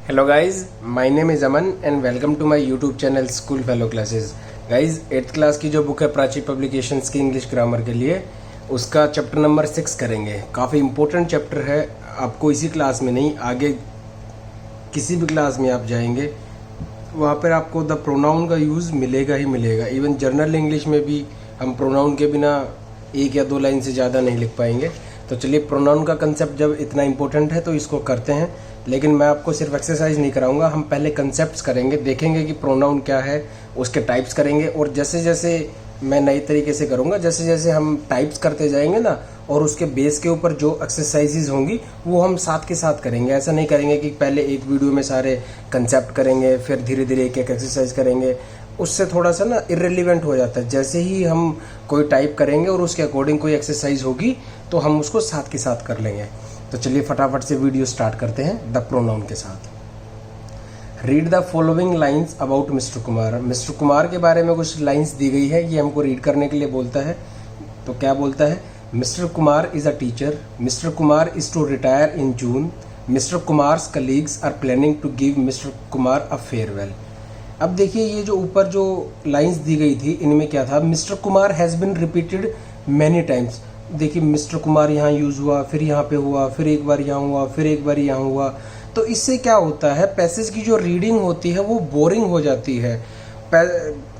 Hello guys, my name is Aman and welcome to my YouTube channel school fellow classes. Guys 8th class की जो book है Prachi publications की English grammar के लिए, उसका चैप्टर नंबर 6 करेंगे। काफ़ी इंपॉर्टेंट चैप्टर है। आपको इसी क्लास में नहीं, आगे किसी भी क्लास में आप जाएंगे वहाँ पर आपको द प्रोनाउन का यूज़ मिलेगा ही मिलेगा। इवन जर्नल इंग्लिश में भी हम प्रोनाउन के बिना 1 या 2 लाइन से ज़्यादा नहीं लिख पाएंगे। तो चलिए, प्रोनाउन का कंसेप्ट जब इतना इंपॉर्टेंट है तो इसको करते हैं। लेकिन मैं आपको सिर्फ एक्सरसाइज नहीं कराऊंगा, हम पहले कंसेप्ट्स करेंगे, देखेंगे कि प्रोनाउन क्या है, उसके टाइप्स करेंगे। और जैसे जैसे मैं नई तरीके से करूंगा, जैसे जैसे हम टाइप्स करते जाएंगे ना, और उसके बेस के ऊपर जो एक्सरसाइजेज होंगी वो हम साथ के साथ करेंगे। ऐसा नहीं करेंगे कि पहले एक वीडियो में सारे कंसेप्ट करेंगे फिर धीरे धीरे एक एक एक्सरसाइज करेंगे। उससे थोड़ा सा ना इर्रेलीवेंट हो जाता है। जैसे ही हम कोई टाइप करेंगे और उसके अकॉर्डिंग कोई एक्सरसाइज होगी तो हम उसको साथ के साथ कर लेंगे। तो चलिए फटाफट से वीडियो स्टार्ट करते हैं द प्रोनाउन के साथ। Read the following lines about mister Kumar. Mister Kumar के बारे में कुछ लाइंस दी गई है, ये हमको रीड करने के लिए बोलता है। तो क्या बोलता है? Mister Kumar is a teacher. Mister Kumar is to retire in June. Mister Kumar's colleagues are planning to give mister Kumar a farewell. अब देखिए, ये जो ऊपर जो लाइंस दी गई थी इनमें क्या था? Mister Kumar has been repeated many times. देखिए, मिस्टर कुमार यहाँ यूज़ हुआ, फिर यहाँ पे हुआ, फिर एक बार यहाँ हुआ, फिर एक बार यहाँ हुआ। तो इससे क्या होता है, पैसेज की जो रीडिंग होती है वो बोरिंग हो जाती है।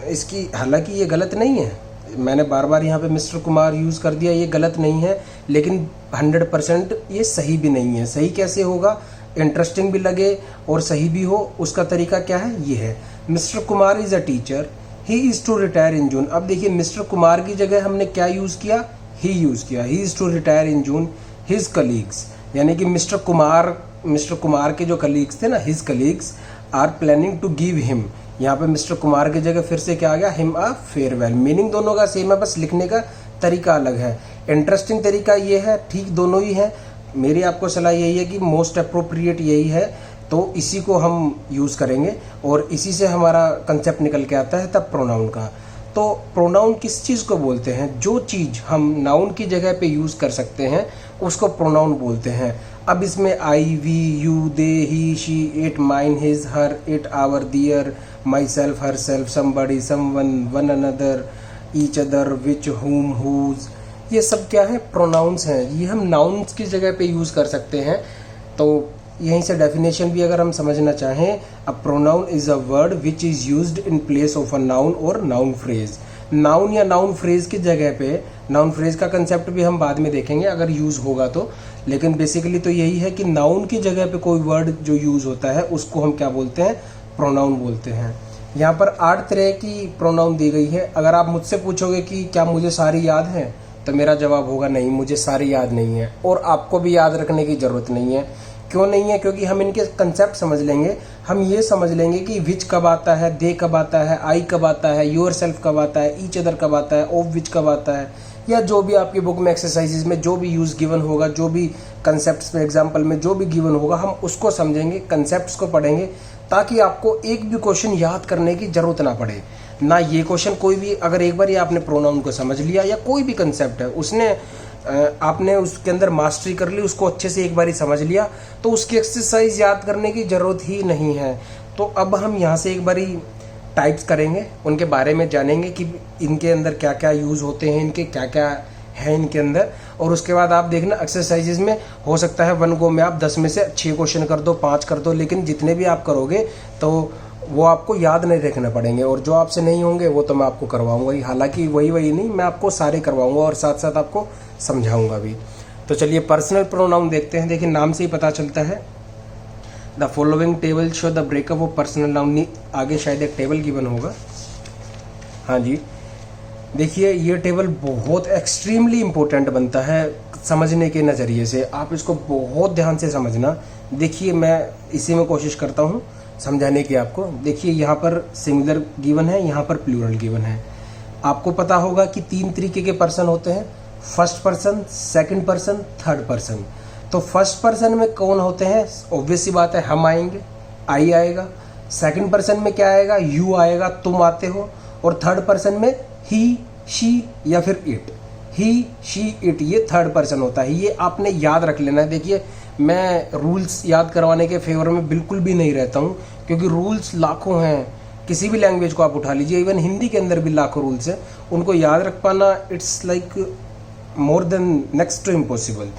इसकी हालांकि ये गलत नहीं है, मैंने बार बार यहाँ पे मिस्टर कुमार यूज़ कर दिया, ये गलत नहीं है, लेकिन 100% ये सही भी नहीं है। सही कैसे होगा? इंटरेस्टिंग भी लगे और सही भी हो, उसका तरीका क्या है? ये है, mister Kumar is a teacher, he is to retire in June. अब देखिए, मिस्टर कुमार की जगह हमने क्या यूज़ किया? ही यूज़ किया। He is to retire in June. His colleagues, यानी कि मिस्टर कुमार के जो कलीग्स थे ना, his colleagues are planning to give him. यहाँ पे मिस्टर कुमार की जगह फिर से क्या आ गया? Him a farewell. मीनिंग दोनों का सेम है, बस लिखने का तरीका अलग है। इंटरेस्टिंग तरीका ये है, ठीक दोनों ही है। मेरी आपको सलाह यही है कि मोस्ट अप्रोप्रिएट यही है, तो इसी को हम यूज़ करेंगे और इसी से हमारा कंसेप्ट निकल के आता है तब प्रोनाउन का। तो प्रोनाउन किस चीज़ को बोलते हैं? जो चीज़ हम नाउन की जगह पे यूज़ कर सकते हैं उसको प्रोनाउन बोलते हैं। अब इसमें I, we, you, they, he, she, it, mine, his, her, it, our, their, myself, herself, somebody, someone, one another, each other, which, whom, whose, ये सब क्या है? प्रोनाउंस हैं। ये हम नाउन्स की जगह पे यूज़ कर सकते हैं। तो यहीं से डेफिनेशन भी अगर हम समझना चाहें, a pronoun is a word which is used in place of a noun और नाउन फ्रेज। नाउन या नाउन फ्रेज की जगह पे, नाउन फ्रेज का कंसेप्ट भी हम बाद में देखेंगे अगर यूज होगा तो, लेकिन बेसिकली तो यही है कि नाउन की जगह पे कोई वर्ड जो यूज होता है उसको हम क्या बोलते हैं? प्रोनाउन बोलते हैं। यहाँ पर 8 तरह की प्रोनाउन दी गई है। अगर आप मुझसे पूछोगे कि क्या मुझे सारी याद है, तो मेरा जवाब होगा नहीं, मुझे सारी याद नहीं है और आपको भी याद रखने की जरूरत नहीं है। क्यों नहीं है? क्योंकि हम इनके कंसेप्ट समझ लेंगे। हम ये समझ लेंगे कि विच कब आता है, दे कब आता है, आई कब आता है, योर सेल्फ कब आता है, ईच अदर कब आता है, ऑफ विच कब आता है, या जो भी आपकी बुक में एक्सरसाइजेज में जो भी यूज़ गिवन होगा, जो भी कंसेप्ट्स में एग्जाम्पल में जो भी गिवन होगा, हम उसको समझेंगे, कंसेप्ट्स को पढ़ेंगे, ताकि आपको एक भी क्वेश्चन याद करने की जरूरत ना पड़े। ना ये क्वेश्चन कोई भी, अगर एक बार ये आपने प्रोनाउन को समझ लिया या कोई भी कंसेप्ट है उसने आपने उसके अंदर मास्टरी कर ली, उसको अच्छे से एक बार ही समझ लिया, तो उसकी एक्सरसाइज याद करने की ज़रूरत ही नहीं है। तो अब हम यहाँ से एक बार ही टाइप्स करेंगे, उनके बारे में जानेंगे कि इनके अंदर क्या क्या यूज़ होते हैं, इनके क्या क्या है इनके अंदर। और उसके बाद आप देखना एक्सरसाइजेज में हो सकता है 1 गो में आप 10 में से 6 क्वेश्चन कर दो, 5 कर दो, लेकिन जितने भी आप करोगे तो वो आपको याद नहीं रखना पड़ेंगे। और जो आपसे नहीं होंगे वो तो मैं आपको करवाऊंगा ही, हालांकि वही नहीं, मैं आपको सारे करवाऊंगा और साथ साथ आपको समझाऊंगा भी। तो चलिए पर्सनल प्रोनाउन देखते हैं। देखिए, नाम से ही पता चलता है। The following table show the breakup of personal noun. आगे शायद एक टेबल गिवन होगा। हाँ जी, देखिए ये टेबल बहुत एक्सट्रीमली इम्पोर्टेंट बनता है समझने के नज़रिए से। आप इसको बहुत ध्यान से समझना। देखिए, मैं इसी में कोशिश करता हूँ समझाने की आपको। देखिए, यहाँ पर सिंगुलर गिवन है, यहाँ पर प्लूरल गिवन है। आपको पता होगा कि 3 तरीके के पर्सन होते हैं, first person, second person, third person. तो फर्स्ट पर्सन में कौन होते हैं? ऑब्वियस सी बात है, हम आएंगे, आई आएगा। सेकंड पर्सन में क्या आएगा? यू आएगा, तुम आते हो। और थर्ड पर्सन में ही, शी या फिर इट। ही, शी, इट, ये थर्ड पर्सन होता है। ये आपने याद रख लेना है। देखिए, मैं रूल्स याद करवाने के फेवर में बिल्कुल भी नहीं रहता हूँ, क्योंकि रूल्स लाखों हैं। किसी भी लैंग्वेज को आप उठा लीजिए, इवन हिंदी के अंदर भी लाखों रूल्स हैं, उनको याद रख पाना it's like more than next to impossible.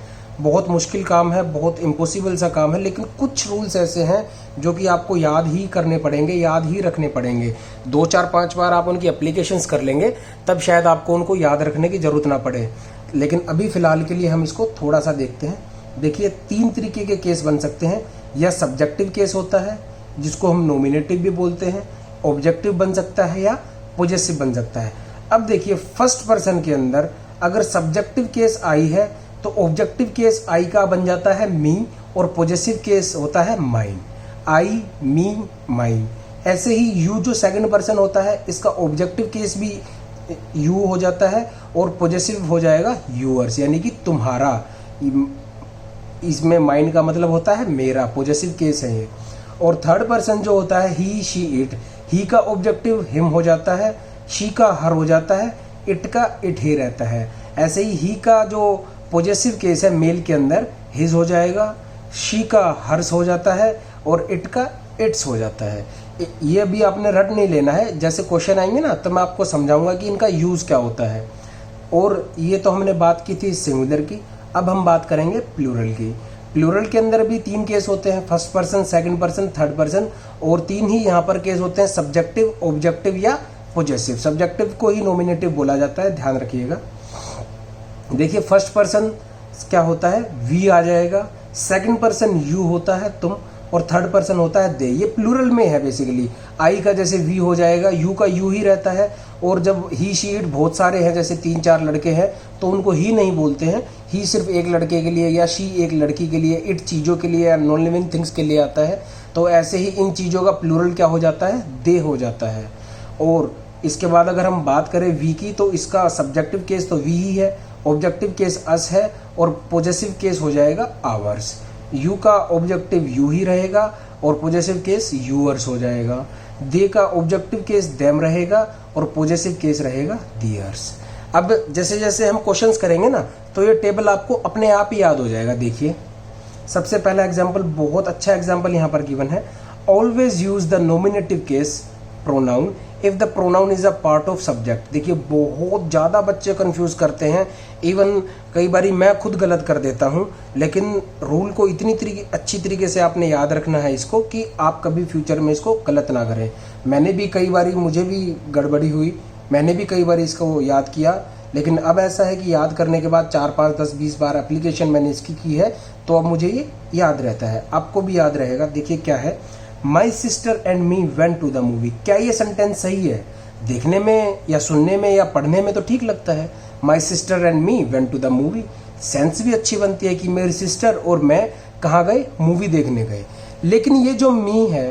बहुत मुश्किल काम है, बहुत इम्पॉसिबल सा काम है। लेकिन कुछ रूल्स ऐसे हैं जो कि आपको याद ही करने पड़ेंगे, याद ही रखने पड़ेंगे। 2 4 5 बार आप उनकी एप्लीकेशंस कर लेंगे, तब शायद आपको उनको याद रखने की ज़रूरत ना पड़े। लेकिन अभी फ़िलहाल के लिए हम इसको थोड़ा सा देखते हैं। देखिए 3 तरीके के केस बन सकते हैं। या सब्जेक्टिव केस होता है, जिसको हम नॉमिनेटिव भी बोलते हैं, ऑब्जेक्टिव बन सकता है, या पॉजेसिव बन सकता है। अब देखिए फर्स्ट पर्सन के अंदर अगर सब्जेक्टिव केस आई है तो ऑब्जेक्टिव केस आई का बन जाता है मी, और पॉजेसिव केस होता है माइन। आई, मी, माइन। ऐसे ही यू जो सेकंड पर्सन होता है, इसका ऑब्जेक्टिव केस भी यू हो जाता है और पॉजेसिव हो जाएगा यूअर्स, यानी कि तुम्हारा। इसमें माइन का मतलब होता है मेरा, पॉजेसिव केस है ये। और थर्ड पर्सन जो होता है ही, शी, इट, ही का ऑब्जेक्टिव हिम हो जाता है, शी का हर हो जाता है, इट का इट ही रहता है। ऐसे ही का जो पॉजेसिव केस है मेल के अंदर हिज हो जाएगा, शी का हर्स हो जाता है, और इट का इट्स हो जाता है। ये भी आपने रट नहीं लेना है, जैसे क्वेश्चन आएंगे ना तो मैं आपको समझाऊंगा कि इनका यूज़ क्या होता है। और ये तो हमने बात की थी सिंगुलर की, अब हम बात करेंगे प्लूरल की। प्लूरल के अंदर भी 3 केस होते हैं, first person, second person, third person, और 3 ही यहाँ पर केस होते हैं, सब्जेक्टिव, ऑब्जेक्टिव या पॉजेसिव। सब्जेक्टिव को ही नॉमिनेटिव बोला जाता है, ध्यान रखिएगा। देखिए फर्स्ट पर्सन क्या होता है, वी आ जाएगा, सेकंड पर्सन यू होता है तुम, और थर्ड पर्सन होता है दे। ये प्लूरल में है बेसिकली। आई का जैसे वी हो जाएगा, यू का यू ही रहता है, और जब ही, शी, इट बहुत सारे हैं, जैसे 3 4 लड़के हैं, तो उनको ही नहीं बोलते हैं। ही सिर्फ एक लड़के के लिए, या शी एक लड़की के लिए, इट चीज़ों के लिए या नॉन लिविंग थिंग्स के लिए आता है। तो ऐसे ही इन चीज़ों का प्लूरल क्या हो जाता है, दे हो जाता है। और इसके बाद अगर हम बात करें वी की, तो इसका सब्जेक्टिव केस तो वी ही है, ऑब्जेक्टिव केस अस है, और पॉजेसिव केस हो जाएगा आवर्स। यू का ऑब्जेक्टिव यू ही रहेगा, और पॉजेसिव केस यूअर्स हो जाएगा। दे का ऑब्जेक्टिव केस देम रहेगा, और पॉजेसिव केस रहेगा दियर्स। अब जैसे जैसे हम क्वेश्चंस करेंगे ना, तो ये टेबल आपको अपने आप ही याद हो जाएगा। देखिए सबसे पहला एग्जाम्पल, बहुत अच्छा एग्जाम्पल यहाँ पर गिवन है। Always use the nominative case pronoun if the pronoun is a part of subject. देखिए बहुत ज़्यादा बच्चे कंफ्यूज करते हैं, इवन कई बारी मैं खुद गलत कर देता हूँ। लेकिन रूल को इतनी अच्छी तरीके से आपने याद रखना है इसको, कि आप कभी फ्यूचर में इसको गलत ना करें। मैंने भी कई बारी, मुझे भी गड़बड़ी हुई, मैंने भी कई बार इसको याद किया। लेकिन अब ऐसा है कि याद करने के बाद 4 5 10 20 बार एप्लीकेशन मैंने इसकी की है, तो अब मुझे ये याद रहता है। आपको भी याद रहेगा। देखिए क्या है, my sister and me went to the movie. क्या ये सेंटेंस सही है? देखने में या सुनने में या पढ़ने में तो ठीक लगता है, my sister and me went to the movie. Sense भी अच्छी बनती है कि मेरी सिस्टर और मैं कहाँ गए, मूवी देखने गए। लेकिन ये जो मी है,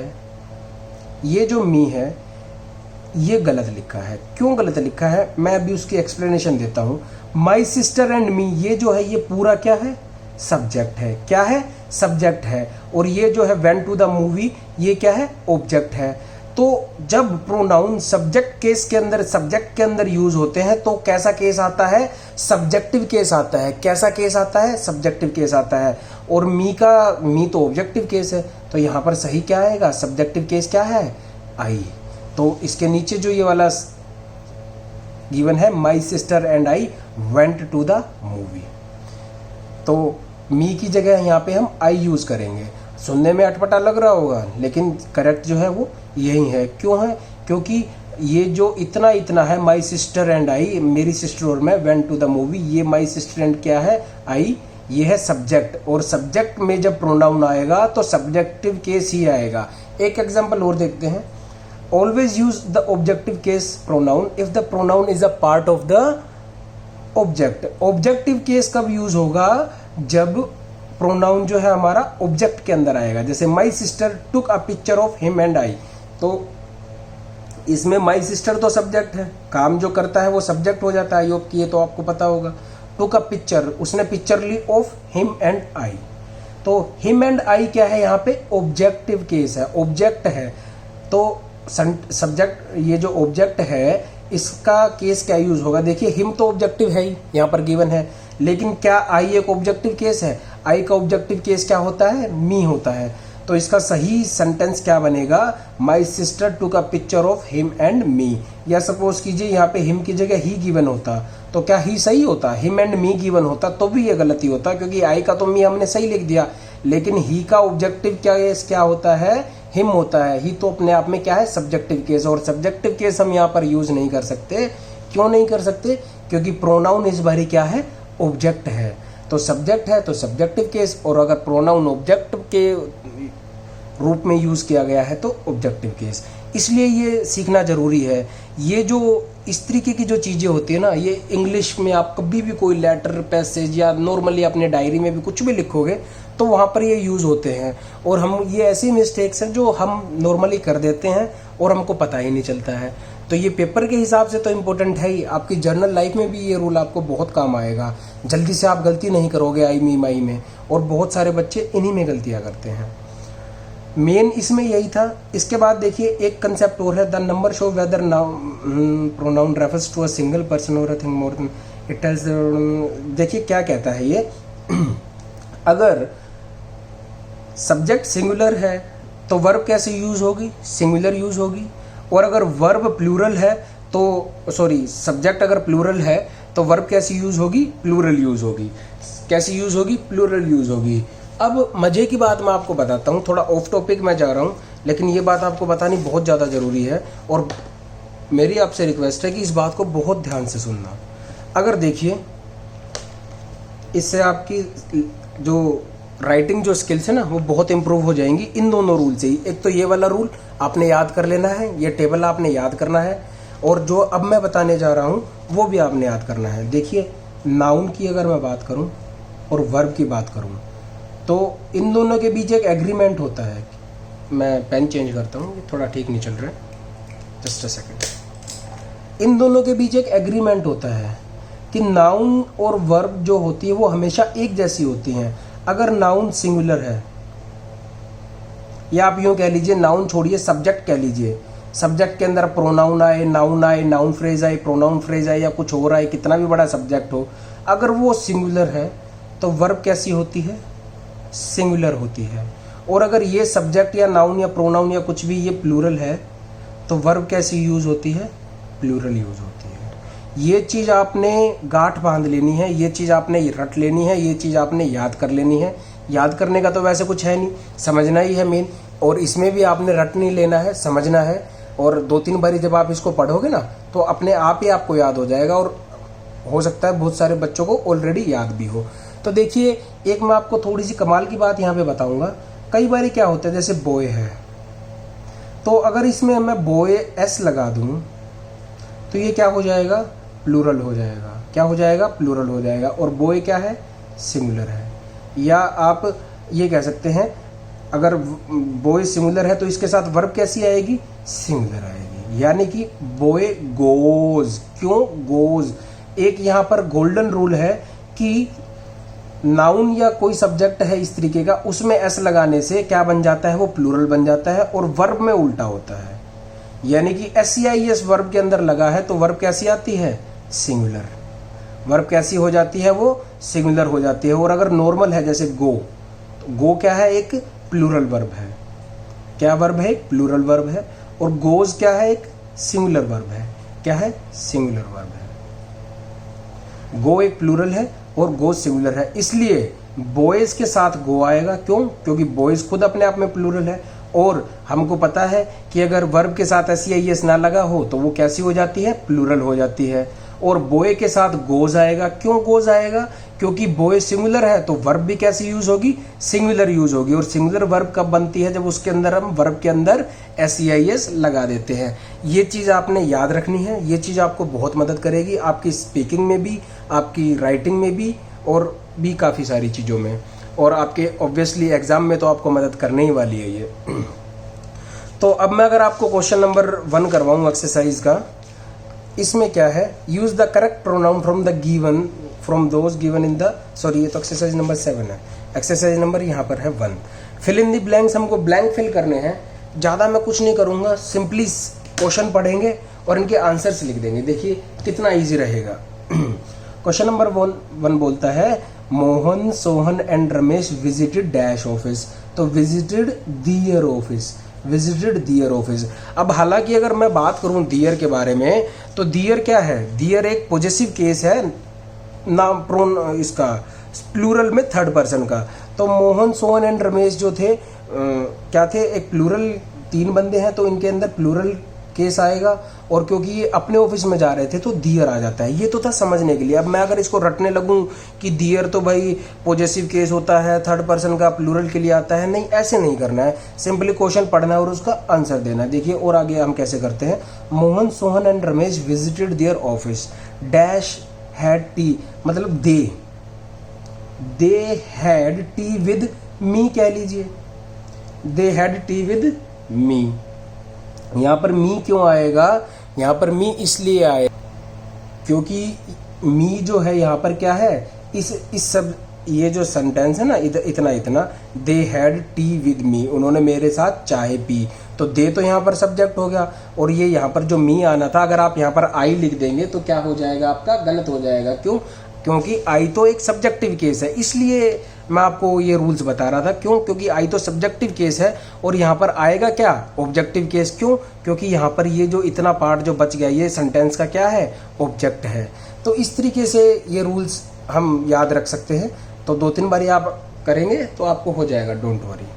ये गलत लिखा है। क्यों गलत लिखा है, मैं अभी उसकी एक्सप्लेनेशन देता हूँ। माई सिस्टर एंड मी, ये जो है ये पूरा क्या है, सब्जेक्ट है। क्या है, सब्जेक्ट है। और ये जो है वेंट टू द मूवी, ये क्या है, ऑब्जेक्ट है। तो जब प्रोनाउन सब्जेक्ट केस के अंदर, सब्जेक्ट के अंदर यूज होते हैं, तो कैसा केस आता है, सब्जेक्टिव केस आता है। कैसा केस आता है, सब्जेक्टिव केस आता है। और मी तो ऑब्जेक्टिव केस है, तो यहाँ पर सही क्या आएगा, सब्जेक्टिव केस क्या है, आई। तो इसके नीचे जो ये वाला गिवन है, my sister and I went to the movie, तो मी की जगह यहाँ पे हम आई यूज करेंगे। सुनने में अटपटा लग रहा होगा, लेकिन करेक्ट जो है वो यही है। क्यों है, क्योंकि ये जो इतना है, माई सिस्टर एंड आई, मेरी सिस्टर और मैं, वेंट टू द मूवी, ये माई सिस्टर एंड क्या है, आई, ये है सब्जेक्ट। और सब्जेक्ट में जब प्रोनाउन आएगा तो सब्जेक्टिव केस ही आएगा। एक एग्जाम्पल और देखते हैं। Always use the objective case pronoun if the pronoun is a part of the object. Objective case कब यूज होगा, जब प्रोनाउन जो है हमारा ऑब्जेक्ट के अंदर आएगा। जैसे my sister took a picture of him and I, तो इसमें माई सिस्टर तो सब्जेक्ट है, काम जो करता है वो सब्जेक्ट हो जाता है। योग की ये तो आपको पता होगा। टुक अ पिक्चर, उसने पिक्चर ली ऑफ हिम एंड आई, तो हिम एंड आई क्या है, यहाँ पे ऑब्जेक्टिव केस है, ऑब्जेक्ट है। तो सब्जेक्ट, ये जो ऑब्जेक्ट है इसका केस क्या यूज होगा। देखिए हिम तो ऑब्जेक्टिव है ही, यहाँ पर गिवन है, लेकिन क्या आई एक ऑब्जेक्टिव केस है? आई का ऑब्जेक्टिव केस क्या होता है? मी होता है। तो इसका सही सेंटेंस क्या बनेगा? माई सिस्टर टूक a picture of him and me. या सपोज कीजिए यहाँ पे हिम की जगह ही गिवन होता, तो क्या ही सही होता? हिम एंड मी गिवन होता तो भी ये गलती होता, क्योंकि आई का तो मी हमने सही लिख दिया, लेकिन ही का ऑब्जेक्टिव केस क्या होता है? हिम होता है। ही तो अपने आप में क्या है? Subjective case. और सब्जेक्टिव केस हम यहाँ पर यूज नहीं कर सकते। क्यों नहीं कर सकते? क्योंकि प्रोनाउन इस बारी क्या है? ऑब्जेक्ट है। तो सब्जेक्ट है तो सब्जेक्टिव केस, और अगर प्रोनाउन ऑब्जेक्ट के रूप में यूज किया गया है तो ऑब्जेक्टिव केस। इसलिए ये सीखना जरूरी है। ये जो इस तरीके की जो चीजें होती है ना, ये इंग्लिश में आप कभी भी कोई लेटर, पैसेज या नॉर्मली अपने डायरी में भी कुछ भी लिखोगे तो वहाँ पर ये यूज होते हैं। और हम ये ऐसी मिस्टेक्स हैं जो हम नॉर्मली कर देते हैं और हमको पता ही नहीं चलता है। तो ये पेपर के हिसाब से तो इम्पोर्टेंट है ही, आपकी जर्नल लाइफ में भी ये रूल आपको बहुत काम आएगा। जल्दी से आप गलती नहीं करोगे आई मी माई में, और बहुत सारे बच्चे इन्हीं में गलतियाँ करते हैं। मेन इसमें यही था। इसके बाद देखिए एक कंसेप्ट और है, the number show whether pronoun refers to a single person और a thing more than it tells. देखिए क्या कहता है ये अगर सब्जेक्ट सिंगुलर है तो वर्ब कैसे यूज होगी? सिंगुलर यूज होगी। और अगर वर्ब प्लूरल है तो सब्जेक्ट अगर प्लूरल है तो वर्ब कैसी यूज होगी? प्लूरल यूज होगी। कैसी यूज होगी? प्लूरल यूज होगी। अब मजे की बात मैं आपको बताता हूँ, थोड़ा ऑफ टॉपिक मैं जा रहा हूँ, लेकिन ये बात आपको बतानी बहुत ज़्यादा ज़रूरी है और मेरी आपसे रिक्वेस्ट है कि इस बात को बहुत ध्यान से सुनना। अगर देखिए इससे आपकी जो राइटिंग जो स्किल्स है ना वो बहुत इंप्रूव हो जाएंगी इन दोनों रूल से ही। एक तो ये वाला रूल आपने याद कर लेना है, ये टेबल आपने याद करना है, और जो अब मैं बताने जा रहा हूँ वो भी आपने याद करना है। देखिए नाउन की अगर मैं बात करूँ और वर्ब की बात करूँ तो इन दोनों के बीच एक एग्रीमेंट होता है। मैं पेन चेंज करता हूँ, ये थोड़ा ठीक नहीं चल रहा है, जस्ट अ सेकेंड। इन दोनों के बीच एक एग्रीमेंट होता है कि नाउन और वर्ब जो होती है वो हमेशा एक जैसी होती हैं। अगर नाउन सिंगुलर है, या आप यूँ कह लीजिए नाउन छोड़िए सब्जेक्ट कह लीजिए, सब्जेक्ट के अंदर प्रोनाउन आए, नाउन फ्रेज आए, प्रोनाउन फ्रेज आए या कुछ और आए, कितना भी बड़ा सब्जेक्ट हो, अगर वो सिंगुलर है तो वर्ब कैसी होती है? सिंगुलर होती है। और अगर ये सब्जेक्ट या नाउन या प्रोनाउन या कुछ भी ये प्लूरल है तो वर्ब कैसी यूज होती है? प्लूरल यूज होती है। ये चीज़ आपने गांठ बांध लेनी है, ये चीज़ आपने रट लेनी है, ये चीज़ आपने याद कर लेनी है। याद करने का तो वैसे कुछ है नहीं, समझना ही है मेन। और इसमें भी आपने रट नहीं लेना है, समझना है। और 2-3 बारी जब आप इसको पढ़ोगे ना तो अपने आप ही आपको याद हो जाएगा, और हो सकता है बहुत सारे बच्चों को ऑलरेडी याद भी हो। तो देखिए एक मैं आपको थोड़ी सी कमाल की बात यहाँ पे बताऊंगा। कई बार क्या होता है, जैसे बॉय है तो अगर इसमें मैं बॉय एस लगा दूं तो ये क्या हो जाएगा? प्लूरल हो जाएगा। क्या हो जाएगा? प्लूरल हो जाएगा। और बॉय क्या है? सिंगुलर है। या आप ये कह सकते हैं अगर बॉय सिंगुलर है तो इसके साथ वर्ब कैसी आएगी? सिंगुलर आएगी। यानी कि बॉय गोज। क्यों गोज? एक यहाँ पर गोल्डन रूल है कि नाउन या कोई सब्जेक्ट है इस तरीके का, उसमें एस लगाने से क्या बन जाता है? वो प्लूरल बन जाता है। और वर्ब में उल्टा होता है, यानी कि SCIS वर्ब के अंदर लगा है तो वर्ब कैसी आती है? सिंगुलर। वर्ब कैसी हो जाती है? वो सिंगुलर हो जाती है। और अगर नॉर्मल है जैसे गो, तो गो क्या है? एक प्लूरल वर्ब है। क्या वर्ब है? एक प्लूरल वर्ब है। और गोज क्या है? एक सिंगुलर वर्ब है। क्या है? सिंगुलर वर्ब है। गो एक प्लूरल है और गो सिंगुलर है, इसलिए बॉयज के साथ गो आएगा। क्यों? क्योंकि बॉयज खुद अपने आप में प्लूरल है। और हमको पता है कि अगर वर्ब के साथ SCIS ना लगा हो तो वो कैसी हो जाती है? प्लूरल हो जाती है। और बॉय के साथ गोज आएगा। क्यों गोज आएगा? क्योंकि बॉय सिंगुलर है तो वर्ब भी कैसी यूज होगी? सिंगुलर यूज होगी। और सिंगुलर वर्ब कब बनती है? जब उसके अंदर हम वर्ब के अंदर SCIS लगा देते हैं। ये चीज़ आपने याद रखनी है। ये चीज़ आपको बहुत मदद करेगी आपकी स्पीकिंग में भी, आपकी राइटिंग में भी, और भी काफ़ी सारी चीज़ों में। और आपके ऑब्वियसली एग्जाम में तो आपको मदद करने ही वाली है ये। तो अब मैं अगर आपको क्वेश्चन नंबर 1 करवाऊँ एक्सरसाइज का, इसमें क्या है? Use the correct pronoun from those given in the, sorry ये तो एक्सरसाइज नंबर 7 है। एक्सरसाइज नंबर यहाँ पर है 1। Fill in the blanks. हमको ब्लैंक फिल करने हैं। ज़्यादा मैं कुछ नहीं करूँगा, सिंपली क्वेश्चन पढ़ेंगे और इनके आंसर्स लिख देंगे। देखिए कितना ईजी रहेगा। क्वेश्चन नंबर 1 बोलता है Mohan, Sohan and Ramesh visited dash office. तो विजिटेड दियर ऑफिस, विजिटेड दियर ऑफिस। अब हालांकि अगर मैं बात करूं दियर के बारे में, तो दियर क्या है? दियर एक पॉजेसिव केस है, नाम प्रोन इसका प्लूरल में थर्ड पर्सन का। तो मोहन, सोहन एंड रमेश जो थे क्या थे? एक प्लूरल, 3 बंदे हैं तो इनके अंदर प्लूरल केस आएगा, और क्योंकि ये अपने ऑफिस में जा रहे थे तो दियर आ जाता है। ये तो था समझने के लिए। अब मैं अगर इसको रटने लगूं कि दियर तो भाई पॉजेसिव केस होता है, थर्ड पर्सन का प्लूरल के लिए आता है, नहीं, ऐसे नहीं करना है। सिंपली क्वेश्चन पढ़ना है और उसका आंसर देना है। देखिए और आगे हम कैसे करते हैं। Mohan, Sohan and Ramesh visited their office, dash had tea, मतलब they had tea with me कह लीजिए, they had tea with me. यहां पर मी क्यों आएगा? यहां पर मी इसलिए आए क्योंकि मी जो है यहां पर क्या है, इस सब, ये जो सेंटेंस है ना, इतना दे हैड टी विद मी, उन्होंने मेरे साथ चाय पी। तो दे तो यहाँ पर सब्जेक्ट हो गया, और ये यहाँ पर जो मी आना था, अगर आप यहाँ पर आई लिख देंगे तो क्या हो जाएगा आपका? गलत हो जाएगा। क्यों? क्योंकि आई तो एक सब्जेक्टिव केस है, इसलिए मैं आपको ये रूल्स बता रहा था। क्यों? क्योंकि आई तो सब्जेक्टिव केस है और यहाँ पर आएगा क्या? Objective case. क्यों? क्योंकि यहाँ पर ये जो इतना पार्ट जो बच गया, ये सेंटेंस का क्या है? ऑब्जेक्ट है। तो इस तरीके से ये रूल्स हम याद रख सकते हैं। तो 2-3 बारी आप करेंगे तो आपको हो जाएगा, डोंट वरी।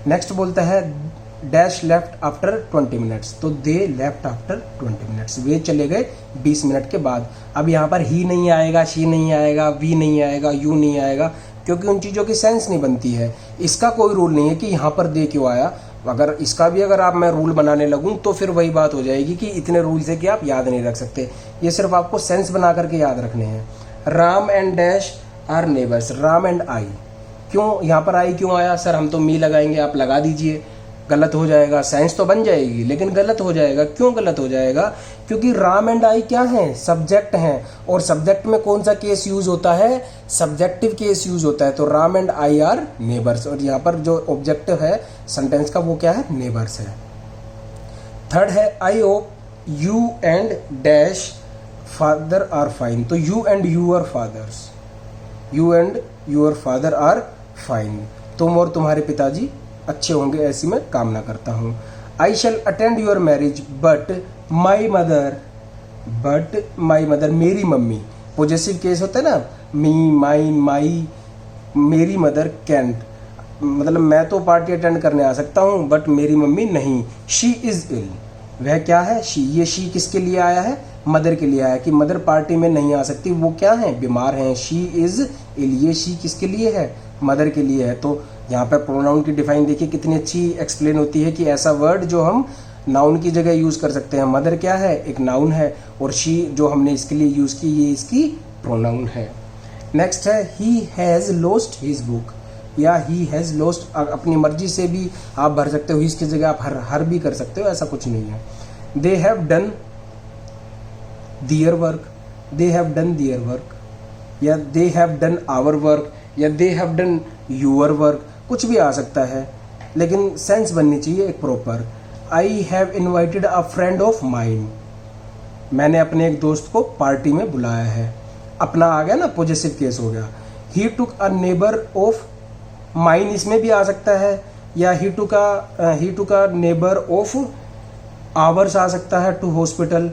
नेक्स्ट बोलता है डैश लेफ्ट आफ्टर 20 मिनट्स। तो दे लेफ्ट आफ्टर 20 मिनट्स, वे चले गए 20 मिनट के बाद। अब यहाँ पर ही नहीं आएगा, शी नहीं आएगा, वी नहीं आएगा, यू नहीं आएगा, क्योंकि उन चीज़ों की सेंस नहीं बनती है। इसका कोई रूल नहीं है कि यहाँ पर दे क्यों आया। अगर इसका भी अगर मैं रूल बनाने लगूँ तो फिर वही बात हो जाएगी कि इतने रूल्स है कि आप याद नहीं रख सकते। ये सिर्फ आपको सेंस बना करके याद रखने हैं। Ram and dash are neighbours, Ram and I. क्यों यहाँ पर आई क्यों आया? सर हम तो मी लगाएंगे, आप लगा दीजिए। गलत हो जाएगा, साइंस तो बन जाएगी लेकिन गलत हो जाएगा। क्यों गलत हो जाएगा? क्योंकि राम एंड आई क्या हैं? सब्जेक्ट हैं, और सब्जेक्ट में कौन सा केस यूज होता है? सब्जेक्टिव केस यूज होता है। तो Ram and I R neighbours, और यहाँ पर जो ऑब्जेक्टिव है सेंटेंस का वो क्या है? नेबर्स है। थर्ड है I hope you and dash father are fine. तो you and your fathers, you and your father are fine, तुम और तुम्हारे पिताजी अच्छे होंगे, ऐसी मैं कामना करता हूँ। I shall attend your marriage but my mother, मेरी मम्मी। पॉजेसिव केस होता है ना, मी, माई, माई, मेरी मदर कैंट, मतलब मैं तो पार्टी अटेंड करने आ सकता हूँ बट मेरी मम्मी नहीं। शी इज इल, वह क्या है? शी। ये शी किसके लिए आया है? मदर के लिए आया कि मदर पार्टी में नहीं आ सकती, वो क्या है? बीमार हैं। शी इज इल, ये शी किसके लिए है? मदर के लिए है। तो यहाँ पर प्रोनाउन की डिफाइन देखिए कितनी अच्छी एक्सप्लेन होती है कि ऐसा वर्ड जो हम नाउन की जगह यूज कर सकते हैं। मदर क्या है? एक नाउन है, और शी जो हमने इसके लिए यूज की, ये इसकी प्रोनाउन है। नेक्स्ट है he has lost his book, या ही हैज लॉस्ट, अपनी मर्जी से भी आप भर सकते हो, इसकी जगह आप हर भी कर सकते हो, ऐसा कुछ नहीं है। They have done their work, they have done their work, या they have done our work, या they have done your work, कुछ भी आ सकता है, लेकिन सेंस बननी चाहिए एक proper. I have invited a friend of mine, मैंने अपने एक दोस्त को पार्टी में बुलाया है। अपना आ गया ना, पॉजेसिव केस हो गया। ही took a neighbour of mine, इसमें भी आ सकता है, या he took a neighbour of hours आ सकता है, टू हॉस्पिटल,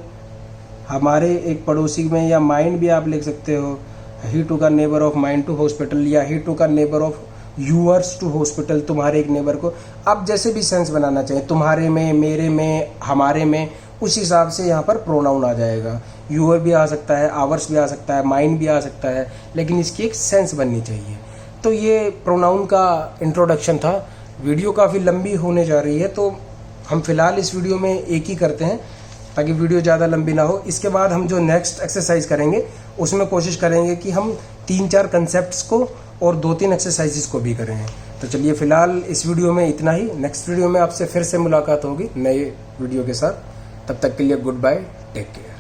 हमारे एक पड़ोसी में, या माइन भी आप लिख सकते हो। He took a neighbour of mine to hospital, या he took a neighbour of yours to hospital, तुम्हारे एक नेबर को। आप जैसे भी सेंस बनाना चाहिए, तुम्हारे में, मेरे में, हमारे में, उस हिसाब से यहाँ पर प्रोनाउन आ जाएगा। यूअर भी आ सकता है, आवर्स भी आ सकता है, माइन भी आ सकता है, लेकिन इसकी एक सेंस बननी चाहिए। तो ये प्रोनाउन का इंट्रोडक्शन था। वीडियो काफ़ी लंबी होने जा रही है, तो हम फिलहाल इस वीडियो में एक ही करते हैं ताकि वीडियो ज़्यादा लंबी ना हो। इसके बाद हम जो नेक्स्ट एक्सरसाइज करेंगे उसमें कोशिश करेंगे कि हम 3-4 कंसेप्ट्स को और 2-3 एक्सरसाइजेस को भी करें। तो चलिए फिलहाल इस वीडियो में इतना ही। नेक्स्ट वीडियो में आपसे फिर से मुलाकात होगी नए वीडियो के साथ। तब तक के लिए गुड बाय, टेक केयर।